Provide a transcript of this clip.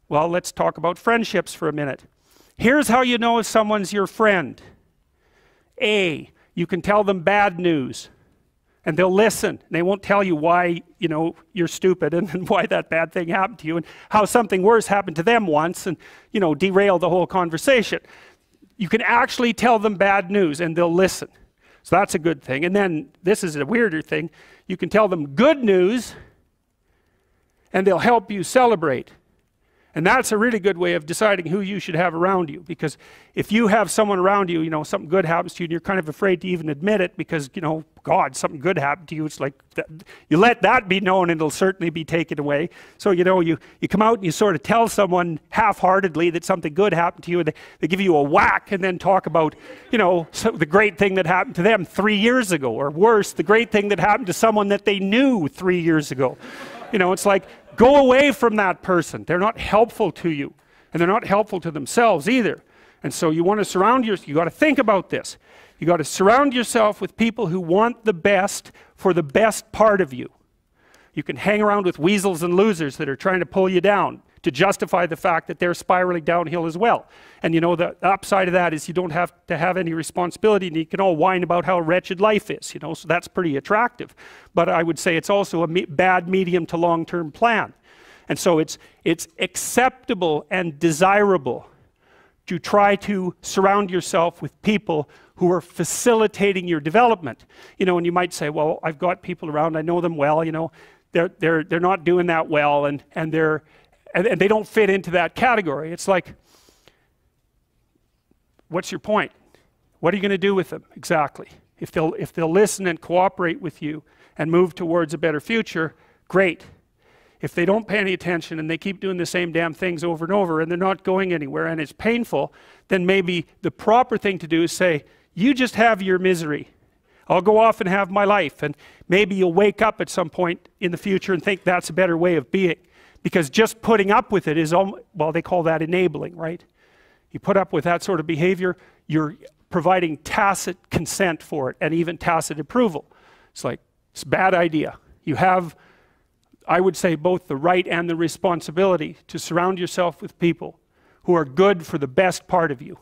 Well, let's talk about friendships for a minute. Here's how you know if someone's your friend. A, you can tell them bad news, and they'll listen. They won't tell you why, you know, you're stupid and why that bad thing happened to you and how something worse happened to them once and, you know, derail the whole conversation. You can actually tell them bad news and they'll listen. So that's a good thing. And then, this is a weirder thing, you can tell them good news and they'll help you celebrate. And that's a really good way of deciding who you should have around you, because if you have someone around you, you know, something good happens to you and you're kind of afraid to even admit it because, you know, God, something good happened to you, it's like, you let that be known and it'll certainly be taken away. So, you know, you come out and you sort of tell someone half-heartedly that something good happened to you, and they give you a whack and then talk about, you know, the great thing that happened to them 3 years ago, or worse, the great thing that happened to someone that they knew 3 years ago. You know, it's like, go away from that person. They're not helpful to you, and they're not helpful to themselves either. And so you want to surround yourself, you got to think about this. You got to surround yourself with people who want the best for the best part of you. You can hang around with weasels and losers that are trying to pull you down to justify the fact that they're spiraling downhill as well. And you know, the upside of that is you don't have to have any responsibility, and you can all whine about how wretched life is, you know, so that's pretty attractive. But I would say it's also a bad medium to long-term plan. And so it's acceptable and desirable to try to surround yourself with people who are facilitating your development. You know, and you might say, well, I've got people around, I know them well, you know, they're not doing that well, and they don't fit into that category. It's like, what's your point? What are you going to do with them exactly? If they'll listen and cooperate with you and move towards a better future, great. If they don't pay any attention and they keep doing the same damn things over and over and they're not going anywhere and it's painful, then maybe the proper thing to do is say, you just have your misery. I'll go off and have my life. And maybe you'll wake up at some point in the future and think that's a better way of being. Because just putting up with it is, well, they call that enabling, right? You put up with that sort of behavior, you're providing tacit consent for it, and even tacit approval. It's like, it's a bad idea. You have, I would say, both the right and the responsibility to surround yourself with people who are good for the best part of you.